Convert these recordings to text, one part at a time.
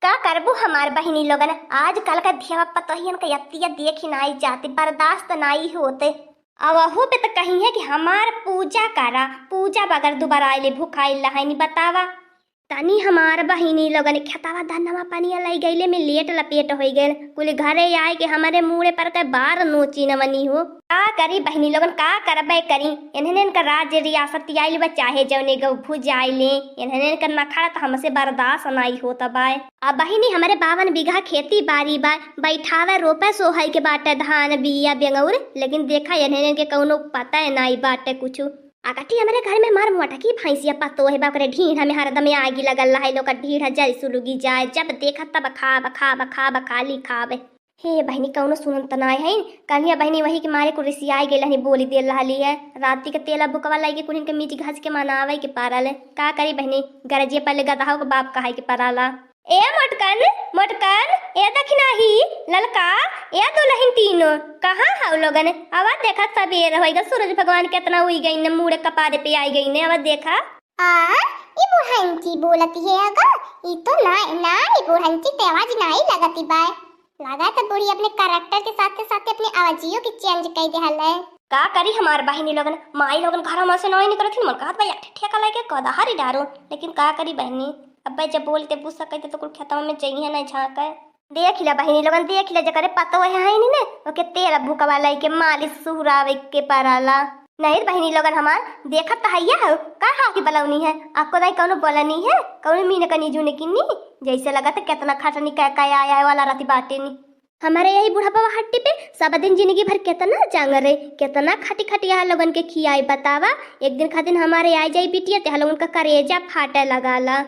का करबू हमार बहिनी लोगन आजकल का धिया पतहियन का यत्तिया देखी नाई जाती बर्दाश्त नाई होते। अब अहू पे तो कही है कि हमार पूजा करा पूजा बगैर दोबारा आइले भूखाइल लहानी बतावा। तनी हमार बहिनी लोगन खेतावा धनवा पानी लाई गईले में लेट लपेट हो गए कुल घरे आए के हमारे मुड़े पर के बार नोची न बनी हो। का करी बहिनी लोगन का करबे करी इन्हें इनका राज्य रियासत आइल बा चाहे जौने गौ भुज आइले इन्हें इनका नखरा तो हमसे बर्दाश्त नहीं होता बाय। अब बहिनी हमारे 52 बीघा खेती बाड़ी बा बैठावे रोपे सोहई के बाटे धान बिया बेंगौर लेकिन देखा इन्हें के कौनो पता है नहीं बाटे कुछ। आगटी हमारे घर में मार मोटा की भैंसिया पतो है बाकरे ढीढ़ में हरदम आगी लगल रहा लोग ढीढ़ जल सुलुगी जाए जब देखा तब खा खाली खावे। हे बहनी कौनो सुनत नाय है कन्हिया बहनी वही के मारे को रिसियाई गेल हनी बोली दे रही है राती के तेला बुकवा लागी कुन के मीच घस के मनावे के पारल का करी बहनी गरजे पहले गदहाओ के बाप कहे के पाराला। ए मोटकन मोटकन ए दखना ही ललका ए दुल्हन तीनों कहाँ है लोगन आवाज देखा सबेर होएगा सूरज भगवान कितना हुई गई ने मुड़े कपारे पे आई गई ने आवाज देखा। ये बुढ़ंती बोलती है अगा ये तो ना ये बुढ़ंती ते आवाज नहीं लगती बाय लगा तो बूढ़ी अपने कैरेक्टर के साथ अपने आवाजियों की चेंज कर दे हल है। का करी हमार बहनी लोगन माई लोगन घर में से नहीं निकलथिन मन कहत भाई ठेका लेके कदा हरी डारो लेकिन का करी बहनी अब जब बोलते पूछ सकते तो कुल खेतवा में चाहिए ना झाँक देख ला बहनी लोगन देख ला जकरे पतो है नहीं ने ओके तेल भूकवा लाई के मालिश सुहरावे के पराला नहीं बहनी लोगन हमार देखत तो हैया हो कहाँ की बलौनी है आपको नहीं कौनो बोलनी है कौनो मीन कनी जूने किन्नी जैसे लगा था कितना खटनी का आया वाला राती बाटे नी हमारे यही बुढ़ापा हट्टी पे सब दिन जिंदगी भर कितना जांगर रहे कितना खटी खटी यहाँ लोगन के खियाई बतावा एक दिन खातिर हमारे आई जाई बिटिया ते लोगन का करेजा फाटे लगाला।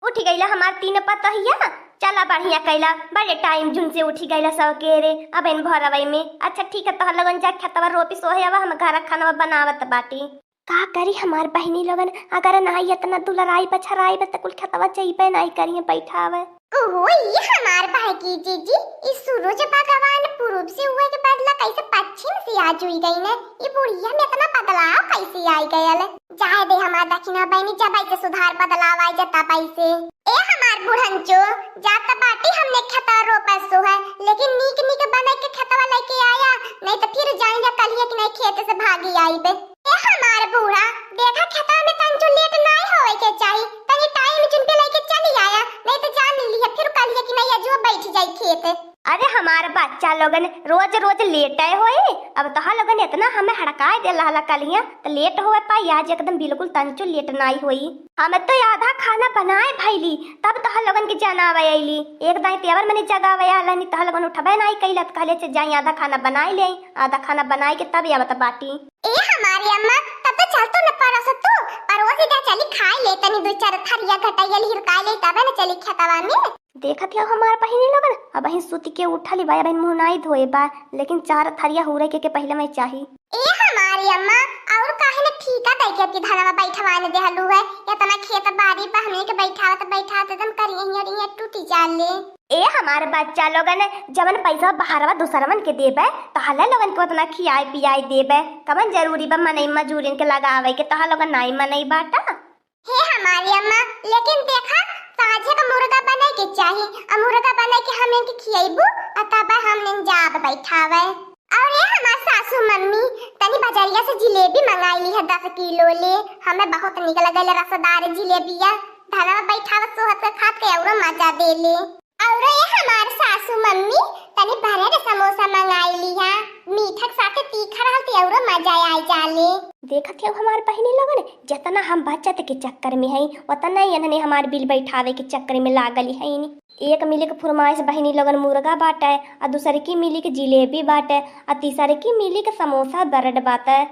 उठ गईला हमार तीन पतहिया चला बढ़िया कैला बड़े टाइम जुन से उठी गईला सकेरे अब इन भरवई में अच्छा ठीक है तो लगन जा खेतवा रोपी सोहेवा हम घर खाना बनावत बाटी का करी हमार बहनी लोगन अगर नहीं इतना दुलराई बछराई बत कुल खेतवा चाहिए नहीं करिए बैठावे। ओहो ये हमार भाई की जीजी इस सूरज भगवान पूर्व से हुए के बदला कैसे पश्चिम से आज हुई गई ने ये बुढ़िया में इतना बदलाव कैसे आई गयल जाए दे हमार दक्षिणा बहनी जब ऐसे सुधार बदलाव आई जता पैसे ए हमार बुढ़ंचो जाता बाटी हमने खेता रोपा सो है लेकिन नीक नीक बना के खेतवा लेके आया नहीं तो फिर जाएंगे कलिया कि नहीं खेत से भागी आई बे। ए हमार बूढ़ा देखा खेता में तंजो लेट नहीं होए के चाहिए तनी टाइम चुन पे लेके चली आया नहीं तो जान लिया फिर कलिया कि नहीं अजो बैठ जाई खेत। अरे हमार बच्चा लोगन रोज रोज लेट आए होए अब तो लोगन इतना हमें हड़काए दे लहला कलिया तो लेट होए पाई आज एकदम बिल्कुल तंचो लेट नहीं हुई हमें तो आधा खाना बनाए भैली तब तो लोगन के जनावे आईली एक दाई तेवर मने जगावे आला नहीं तो लोगन उठबे नहीं कैला तो कहले से जाई आधा खाना बनाए ले आधा खाना बनाए के तब आवत बाटी। ए हमारी अम्मा तब तो चल तो न परस तू परवसी जा चली खाई ले तनी दो चार थरिया घटाइया हिरका ले तब न चली खेतवा में देखत हो हमार बहिनी लोगन अब ही सुती के उठली बा बहन मुंह नहीं धोए बा लेकिन 4 थरिया हुरे के पहले में चाही। ए हमारी अम्मा और काहे न ठीका दे के आपकी धनवा बैठवाने दे हलू है इतना खेत बाड़ी पे हमने के बैठावत एकदम करिए टूटी जाले। ए हमारे बच्चा लोगन जवन पैसा बहारवा दूसरवन के देबे तो हल्ला लोगन को उतना खियाई पियाई देबे कवन जरूरी बा मनई मजूरिन के लगावे के तो लोगन नहीं मनई बाटा। हे हमारी अम्मा लेकिन देखा ताजे का मुर्गा बनाए के चाहिए मुर्गा बनाए के हम इनके खियाइबू तब हमने जाब बैठावे। और ये हमार सासू मम्मी तनी बाजारिया से जिलेबी मंगाई ली है 10 किलो ले हमें बहुत निक लगल रसदार जिलेबिया धनवा बैठाव सोहत खात के और मजा दे ले। और ये हमार सासू मम्मी तनी भरे समोसा मंगाई ली है मीठा साथे तीखा रहते और मजा आई जाले। देखत हो हमार बहिनी लोगन जितना हम बचत के चक्कर में है उतना ही इन्होंने हमार बिल बैठावे के चक्कर में लागल है एक मिली के फरमाइश बहिनी लोगन मुर्गा बाटे और दूसरे की मिली के जिलेबी बाटे और तीसरे की मिली के समोसा ब्रेड बाटे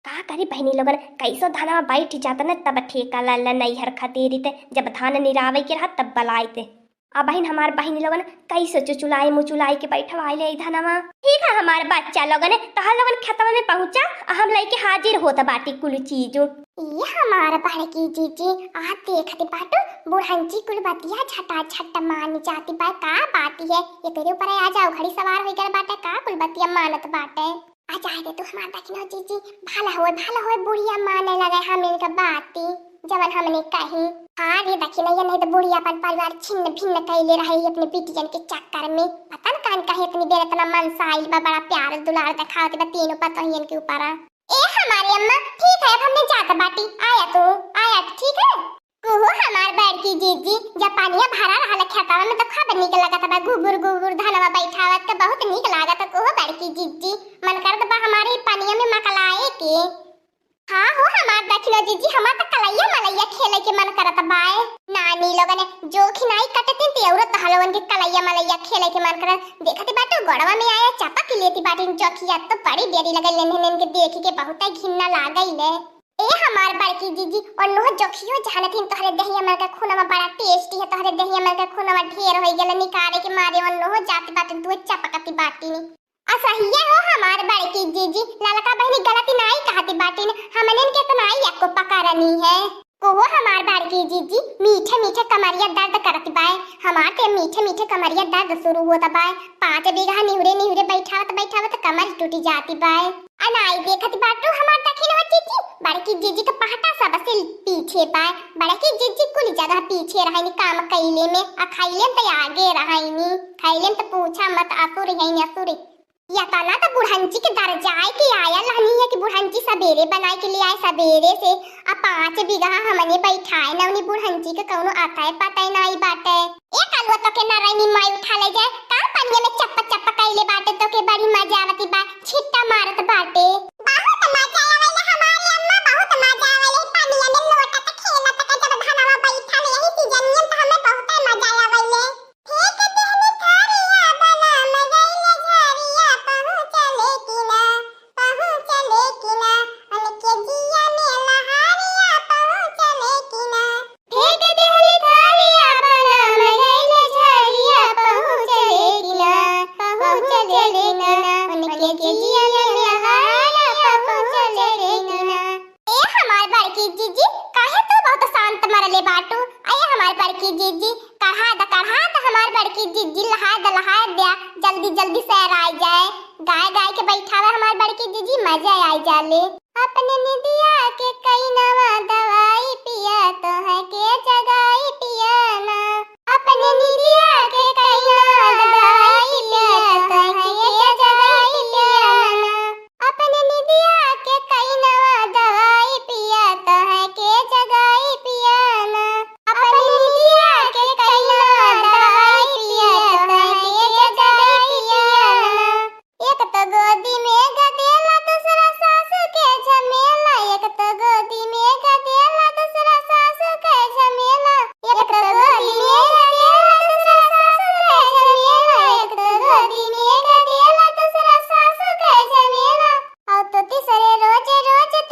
का करी बहिनी लोगन कैसो धाना बैठ जाता न तब ठेका ला नहीं हर खातिर जब धान निरावे के रहा तब बलाइते अब बहन हमार बहनी लोगन कैसे चुचुलाई मुचुलाई के बैठवा ले धनवा ठीक है हमार बच्चा लोगन तहा लोगन खेतवा में पहुंचा हम लेके हाजिर होता बाटी कुल चीज। ये हमारा बारे की जीजी आ देखते बाटो बुढ़ंची कुल बतिया छटा छट मान जाती बा का बाती है ये तेरे ऊपर आ जाओ घड़ी सवार हो गए बाटे का कुल बतिया मानत बाटे आ जाए दे तू हमार दखनो जीजी भाला होए बुढ़िया माने लगे हम इनका बाती जवन हमने कही हाँ रे दखिना ये नहीं तो बुढ़िया अपन परिवार छिन्न भिन्न कैले रही अपने बिटियन के चक्कर में पता न कान काहे इतनी देर इतना मन साइल बा बड़ा प्यार दुलार दिखावत बा तीनों पतोहियन के ऊपर ए हमारी अम्मा ठीक है अब हमने जाता बाटी आया तो ठीक है कुहू हमार बड़की जीजी जब पानिया भरा रहल खेतवा में तो खबर निक लागत बा गुबुर गुबुर धनवा बैठावत के बहुत निक लागत कुहू बड़की जीजी मन करत बा हमारी पानिया में मकलाए के हाँ हो हमार दखिलो जीजी हमार त कलैया मलैया खेले के मन करत बाए नानी लोगन जो खिनाई कटतिन ते औरत हलवन के कलैया मलैया खेले के मन करत देखत बाटो गड़वा में आया चापा के लेती बाटिन चौकिया तो बड़ी देरी लगल लेन के देख के बहुत घिन्ना लागइले ए हमार बड़की जीजी और नोह जोखियो जानथिन तोहरे दहिया मल का खूनवा बड़ा टेस्टी है तोहरे दहिया मल का खूनवा ढेर होई गेल निकाले के मारे और नोह जात बाटिन दो चपकती बाटिन असहिया हो हमार बड़की जीजी ललका बहनी गलती नहीं कहती बाटिन हमनन के तनाई एको पकड़नी है कोहो हमार बड़की जीजी मीठे मीठे कमरिया दर्द करती बाय हमार के मीठे मीठे कमरिया दर्द शुरू होता बाय 5 बीघा निहुरे बैठावत कमर टूटी जाती बाय अनाई देखत बाटू हमार दखिन हो जीजी बड़की जीजी के पहटा सब से पीछे बाय बड़की जीजी कुल जगह पीछे रहनी काम कइले में आ खाइले त आगे रहनी खाइले त पूछा मत असुर है असुर या तना तो बुढ़ंची के दरजाए के आया लहनी है कि बुढ़ंची सवेरे बनाए के लिए आए सवेरे से आ 5 बीघा हमने बैठाए ना उन्हीं बुढ़ंची के कौनो आता है पता ही नहीं बाटे एक अलवा तो के नारायणी माई उठा ले जाए का पानी में चप्पा कइले बाटे तो के बड़ी मजा आवती बा छिट्टा मारत बाटे बहुत मजा आवेले हमारी अम्मा बहुत मजा आवेले पानी में लोटत खेलत के जब धनवा बैठा ले यही सीजन में तो हमें बहुत मजा आवेले ठीक देहनी थारिया बना मगैले झारिया पहुंचले किना उनके जिया में लहारिया पहुंचले किना ठीक देहनी थारिया बना मगैले झारिया पहुंचले किना उनके जिया में लहारिया पहुंचले किना ए हमार बड़की जीजी काहे तू बहुत शांत मरले बाटू आया हमार बड़की जीजी कढ़ा द हमार बड़की जीजी लहा दिया जल्दी सैर आ जाए गाय के बैठावा हमार बड़की जीजी मजा आ जाले अपने निदिया के कई नवा दवाई पिया तो है के जगाई पिया ना अपने निदिया के कई नवा दवाई पिया तो है के जगाई पिया ना अपने निदिया के कई नवा दवाई पिया तो है के जगाई पिया ना अपने निदिया के कई नवा दवाई पिया तो है के जगाई पिया ना एक तो गोदी में गदेला दूसरा सास के झमेला एक तो गोदी में गदेला दूसरा सास के झमेला एक तो गोदी में गदेला दूसरा सास के झमेला एक तो गोदी में गदेला दूसरा सास के झमेला और तो तीसरे रोज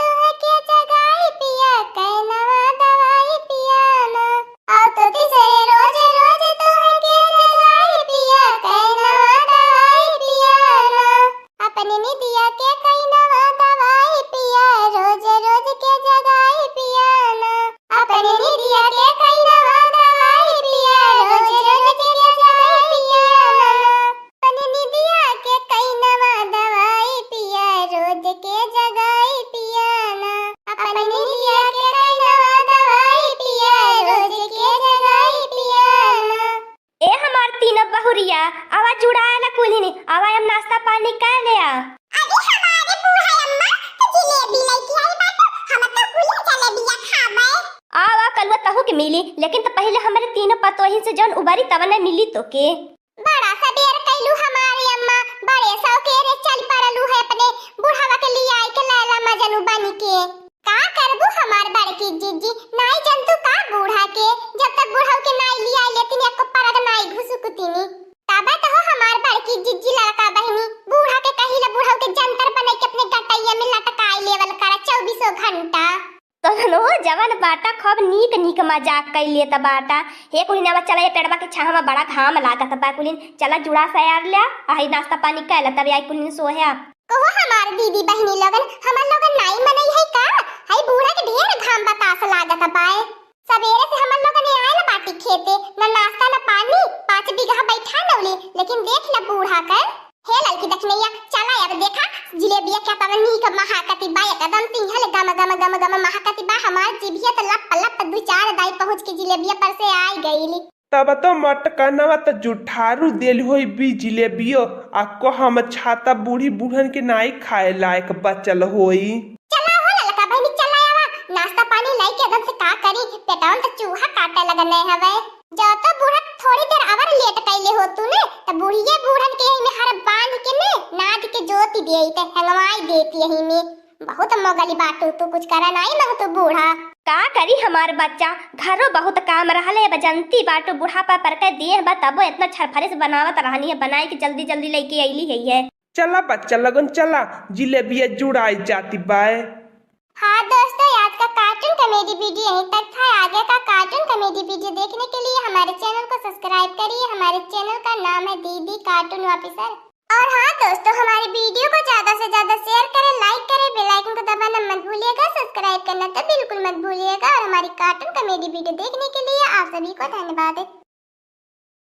तो है के जगाई पिया कई नवा दवाई पिया ना और तो तीसरे रोज तो है के जगाई पिया कई नवा दवाई पिया ना अपने निदिया के कई नवा दवाई पिया रोज के जगाई पिया ना अपने निदिया के कई नवा दवाई पिया रोज के जगाई पिया ना अपने निदिया के कई नवा दवाई पिया रोज के जगाई पिया ना अपने निदिया के कई नवा दवाई पिया रोज के जगाई पिया ना ए हमार तीनों बहुरिया आवाज जुड़ाया ना कुली ने आवा हम नाश्ता पानी कर लिया अभी हमारे बूढ़ा अम्मा तो जलेबी लेके आई बाटो हम तो कुली जलेबिया खाबे आवा कलवा तहु के मिली लेकिन तो पहले हमारे तीनों पतोही से जौन उबारी तब ना मिली तो के बड़ा सा देर कैलू हमारी अम्मा बड़े सौकेरे चल पड़लू है अपने बुढ़ावा के लिए आई के लैला मजनू बनी के का करबू हमार बड़की जीजी नाई जंतु का बूढ़ा के जब तक बुढ़ाव के नाई लिया लेती ने को परग नाई घुसुकुतीनी तबे तो हो हमार बड़की जीजी लड़का बहनी बूढ़ा के कहिला बुढ़ाव के जंतर बने के अपने गटैया में लटकाई लेवल करा 24 घंटा तो नो जवन बाटा खूब नीक मजाक कर लिए त बाटा हे कुलिन अब चला पेड़वा के छावा बड़ा घाम लागत बा कुलिन चला जुड़ा सयार ले आही नाश्ता पानी कैला तब आई कुलिन सोया कहो हमार दीदी बहनी लोगन हमार लोगन नाई मनई है का हाय बूढ़ा के ढेर घाम बतास लागत बाए सवेरे से हमार लोगन आए ना बाटी खेते ना नाश्ता ना पानी 5 बीघा बैठा नौली लेकिन देख ल बूढ़ा का हे लड़की दखनैया चला अब देखा जिलेबिया क्या तवन नीक महाकती बा एकदम सिंहल गम महाकती बा हमार जीभिया त लप लप दुई चार दाई पहुँच के जिलेबिया पर से आई गई। तब तो मटकनवा तो जुठारू देल होई बी जिलेबियो आ को हम छाता बूढ़ी बूढ़न के नाई खाए लायक बचल होई। चला हो ललका बहनी चला आवा, नाश्ता पानी लाई के एकदम से का करी, पेटाउन तो चूहा काटे लगने हवे। जो तो बूढ़ा थोड़ी देर अवर लेट कैले हो तू ने, तो बूढ़िए बूढ़न के में हर बांध के ने नाद के जोती देई ते हंगवाई देती यही में। बहुत मोगली बाटू तू कुछ करा नहीं मग तू बूढ़ा। का करी हमार बच्चा, घरों बहुत काम रहले बजंती बाटो बुढ़ापा पर के दिए बा तबो इतना छरफरे से बनावत रहनी है, बनाई के जल्दी जल्दी लेके आईली है। चला बच्चा लगन चला, जिलेबिया जुड़ाई जाती बाय। हाँ दोस्तों, आज का कार्टून कॉमेडी वीडियो यहीं तक था। आगे का कार्टून कॉमेडी वीडियो देखने के लिए हमारे चैनल को सब्सक्राइब करिए। हमारे चैनल का नाम है दीदी कार्टून ऑफिसर। और हाँ दोस्तों, हमारी वीडियो को ज्यादा से ज्यादा शेयर करें, लाइक करें, बेल आइकन को दबाना मत भूलिएगा, सब्सक्राइब करना तो बिल्कुल मत भूलिएगा। और हमारी कार्टून कॉमेडी वीडियो देखने के लिए आप सभी को धन्यवाद।